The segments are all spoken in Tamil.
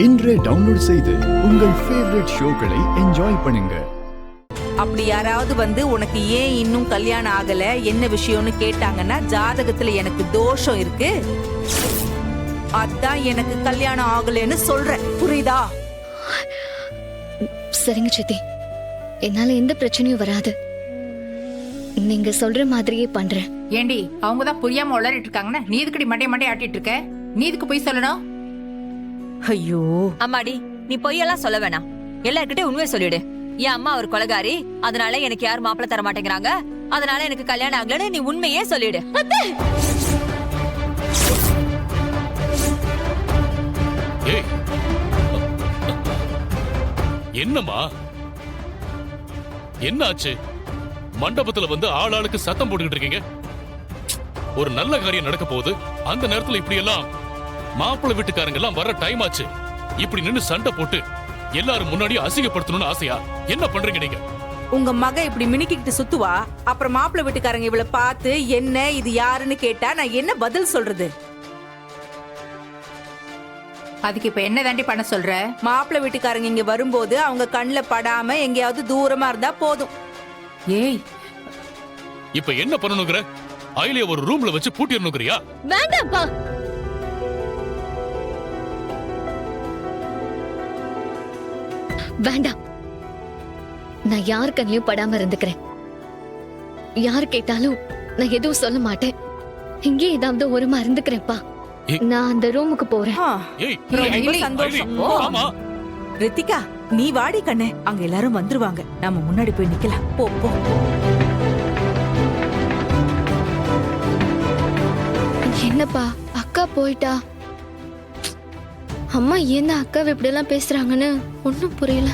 இன்றே டவுன்லோட் செய்து உங்கள் ஃபேவரட் ஷோக்களை என்ஜாய் பண்ணுங்க. அப்படி யாராவது வந்து உனக்கு ஏன் இன்னும் கல்யாணம் ஆகல என்ன விஷயம்னு கேட்டாங்கன்னா ஜாதகத்துல எனக்கு தோஷம் இருக்கு, அதான் எனக்கு கல்யாணம் ஆகலன்னு சொல்றேன். புரியுதா? சரிங்க சித்தி, என்னால எந்த பிரச்சனையும் வராது. நீங்க சொல்ற மாதிரியே பண்றேன். ஏண்டி அவங்கதான் புரியாம உளறிட்டு இருக்காங்கன்னா நீ இதுக்கடி மண்டை ஆட்டிட்டு இருக்க? நீ இதுக்கு போய் சொல்லணும். ஐயோ அம்மாடி, நீ பொய்யெல்லாம் சொல்ல வேணாம், எல்லார்கிட்டயும் உண்மையை சொல்லிடு. என் அம்மா ஒரு கொலகாரி, அதனால எனக்கு யாரும் மாப்பிள்ள தர மாட்டேங்கிறாங்க, அதனால எனக்கு கல்யாணம் ஆகலன்னு நீ உண்மையே சொல்லிடு. என்னம்மா என்னாச்சு? மண்டபத்துல வந்து ஆளாளுக்கு சத்தம் போட்டுக்கிட்டு இருக்கீங்க. ஒரு நல்ல காரியம் நடக்க போகுது, அந்த நேரத்துல இப்படி எல்லாம் மாப்பிள்ளை வீட்டுக்காரங்க எல்லாம் வர டைம் ஆச்சு, இப்படி நின்னு சண்டை போட்டு எல்லாரும் முன்னாடி அசிங்கப்படுத்தணும்னு ஆசையா? என்ன பண்றீங்க நீங்க? உங்க மக இப்படி மினுக்கிட்டு சுத்துவா, அப்புறம் மாப்பிள்ளை வீட்டுக்காரங்க இவளை பார்த்து என்ன இது யாருன்னு கேட்டா நான் என்ன பதில் சொல்றது? அதுக்கு இப்ப என்ன தாண்டி பண்ண சொல்ற? மாப்பிள்ளை வீட்டுக்காரங்க இங்க வரும்போது அவங்க கண்ணுல படாம எங்கேயாவது தூரமா இருந்தா போதும். ஏய், இப்ப என்ன பண்ணணுங்கிற? அயிலிய ஒரு ரூம்ல வச்சு பூட்டிடணுங்கிறியா? வேண்டாம்ப்பா. வேண்டாம், நான் யார் கண்ணிலையும் படாம இருந்துக்கிறேன். யார் கேட்டாலும் நான் எதுவும் சொல்ல மாட்டேன். இங்கே ஏதாவது ஓரமா இருந்துக்கிறேன்ப்பா. நான் அந்த ரூமுக்கு போறேன். ரொம்ப சந்தோஷம். ரித்திகா, நீ வாடி கண்ணே, அங்க எல்லாரும் வந்துருவாங்க, நாம முன்னாடி போய் நிக்கலாம். போ போ. என்னப்பா அக்கா போயிட்டா? அம்மா என்ன அக்காவை இப்படி எல்லாம் பேசுறாங்கன்னு ஒன்னும் புரியல.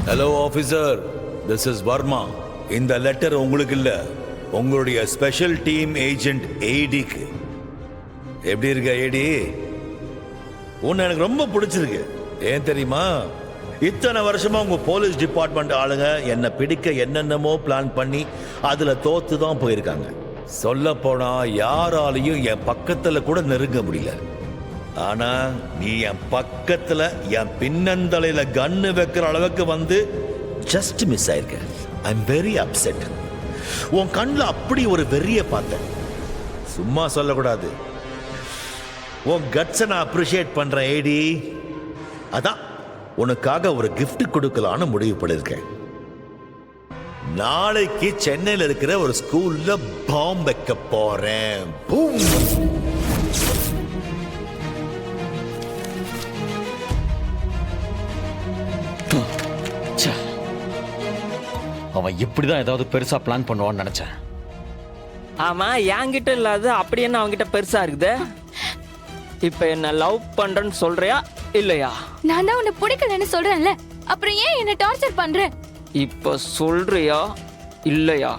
Hello officer, this is Varma. இந்த லெட்டர் உங்களுக்கு இல்ல, உங்களுடைய ஸ்பெஷல் டீம் ஏஜென்ட் ஏடிக்கு. எப்படி இருக்க ஏடி? உன்னை எனக்கு ரொம்ப பிடிச்சிருக்கு. ஏன் தெரியுமா? இத்தனை வருஷமா உங்க போலீஸ் டிபார்ட்மெண்ட் ஆளுங்க என்னை பிடிக்க என்னென்னமோ பிளான் பண்ணி அதுல தோத்து தான் போயிருக்காங்க. சொல்ல போனா யாராலையும் என் பக்கத்துல கூட நெருங்க முடியல. ஆனா நீ என் பக்கத்துல என் பின்னந்தலையில கன்னு வைக்கிற அளவுக்கு வந்து ஜஸ்ட் மிஸ் ஆயிருக்க. I am very upset. உன் கண்ணில் அப்படி ஒரு வெறிய பார்த்தேன். சும்மா சொல்லக்கூடாது. உன் கட்ஸை நான் அப்ரிஷியேட் பண்றேன் ஏடி. அதான் உனக்காக ஒரு கிஃப்ட் கொடுக்கலான்னு முடிவு பண்ணிருக்கேன். நாளைக்கு சென்னையில் இருக்கிற ஒரு ஸ்கூல்ல பாம் வைக்க போறேன். அவன் இப்படிதான் ஏதாவது பெருசா பிளான் பண்ணுவான்னு நினைச்சேன். ஆமா, என்கிட்ட இல்லாத அப்படி என்ன அவன்கிட்ட பெருசா இருக்குது? இப்ப என்ன லவ் பண்றேன்னு சொல்றியா இல்லையா? நான் தான் உன்னை பிடிக்கலன்னு சொல்றேன்ல, அப்புறம் ஏன் என்ன டார்ச்சர் பண்ற? இப்ப சொல்றியா இல்லையா?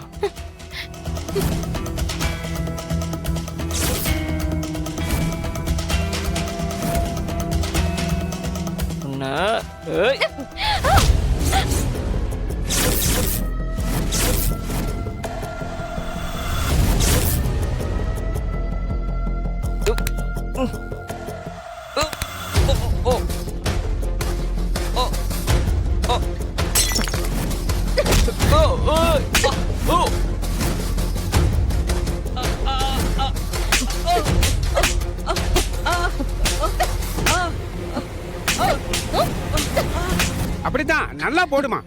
அப்படிதான் நல்லா போடுமா.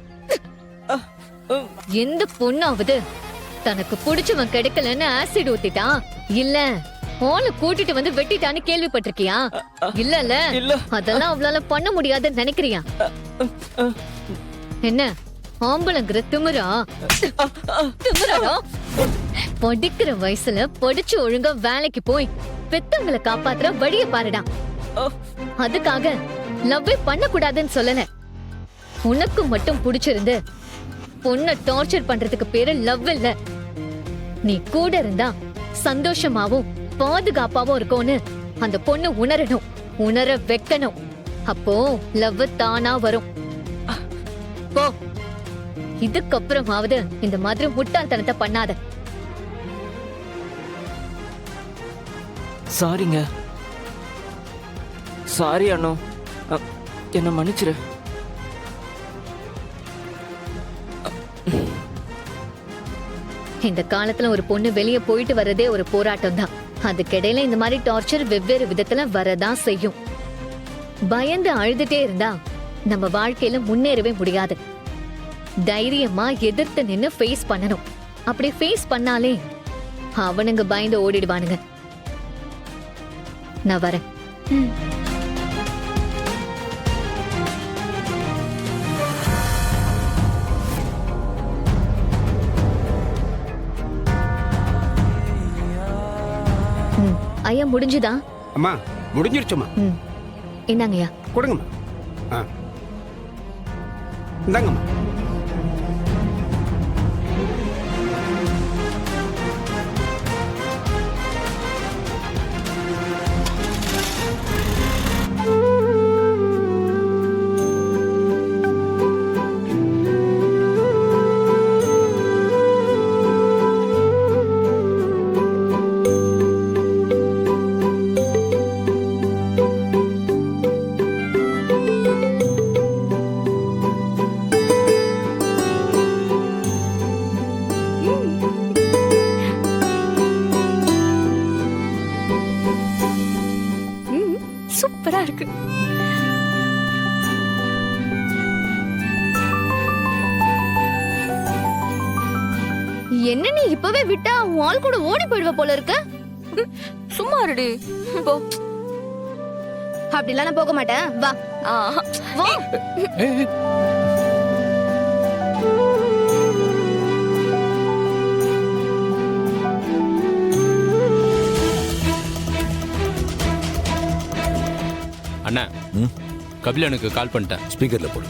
எந்த பொண்ணாவது தனக்கு பிடிச்சவன் கிடைக்கலன்னு ஆசிட் ஊத்திட்டான் இல்ல ஆள கூட்டிட்டு வந்து வெட்டிட்டான்னு கேள்விப்பட்டிருக்கியா? இல்ல அதெல்லாம் அவளால பண்ண முடியாதுன்னு நினைக்கிறியா? என்ன ஆம்பளங்கிற திமிரா? திமிரா? படிக்கிற வயசுல படிச்சு ஒழுங்கா வேலைக்கு போய் பெத்தவங்களை காப்பாத்துற வழிய பாருடா. அதுக்காக லவ்வே பண்ண கூடாதுன்னு சொல்லல. உனக்கு மட்டும் பிடிச்சிருந்து பொண்ண டார்ச்சர் பண்றதுக்கு பேரு லவ் இல்ல. நீ கூட இருந்தா சந்தோஷமாவும் பாதுகாப்பாவும் இருக்கும்னு அந்த பொண்ணு உணரணும், உணர வைக்கணும். அப்போ லவ் தானா வரும். போ. இதுக்கப்புறமாவது இந்த மாதிரி முட்டாள்தனத்தை பண்ணாத. சாரிங்க. சாரி அண்ணு. என்ன மன்னிச்சிரு. இந்த காலத்துல ஒரு பொண்ணு வெளியே போயிட்டு வர்றதே ஒரு போராட்டம் தான். அதுக்கிடையில இந்த மாதிரி டார்ச்சர் வெவ்வேறு விதத்துல வரதான் செய்யும். பயந்து அழுதுட்டே இருந்தா நம்ம வாழ்க்கையில முன்னேறவே முடியாது. தைரியமா எதிர்த்து நின்னு ஃபேஸ் பண்ணணும். அப்படி ஃபேஸ் பண்ணாலே அவனுங்க பயந்து ஓடிடுவானுங்க. நான் வரேன். ஐயா முடிஞ்சுதா? அம்மா முடிஞ்சிருச்சுமா. இந்தாங்கய்யா. கொடுங்கம்மா. இந்தாங்கம்மா. சூப்பரா இருக்கு. என்ன நீ இப்பவே விட்டா உன் ஆள் கூட ஓடி போயிடுவ போல இருக்க. சும்மா இருடி. போ. அப்படிலாம் நான் போக மாட்டேன். வா. வா. அண்ணா, கபிலனுக்கு கால் பண்ணிட்டேன். ஸ்பீக்கர்ல போடு.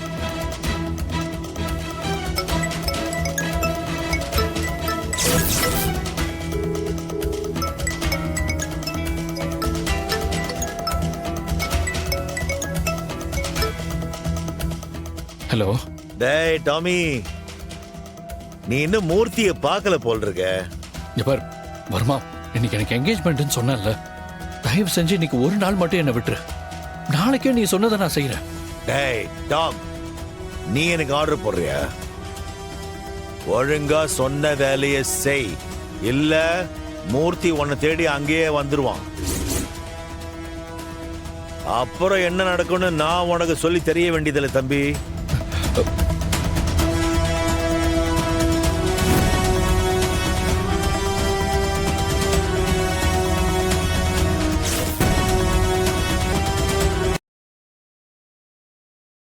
ஹலோ. டேய் டாமி, நீ இன்னும் மூர்த்தியை பார்க்கல போல் இருக்க. பார் வர்மா, இன்னைக்கு எனக்கு என்கேஜ்மெண்ட்னு சொன்னேன்ல, தயவு செஞ்சு இன்னைக்கு ஒரு நாள் மட்டும் என்ன விட்டுரு. நாளைக்கே நீ சொன்னதை நான் செய்யறேன். டேய் டாம், நீ எனக்கு ஆர்டர் போடுறியா? ஒழுங்கா சொன்ன வேலையை செய், இல்ல மூர்த்தி உன்னை தேடி அங்கேயே வந்துருவான். அப்புறம் என்ன நடக்கும்னு நான் உனக்கு சொல்லி தெரிய வேண்டியதில்லை தம்பி.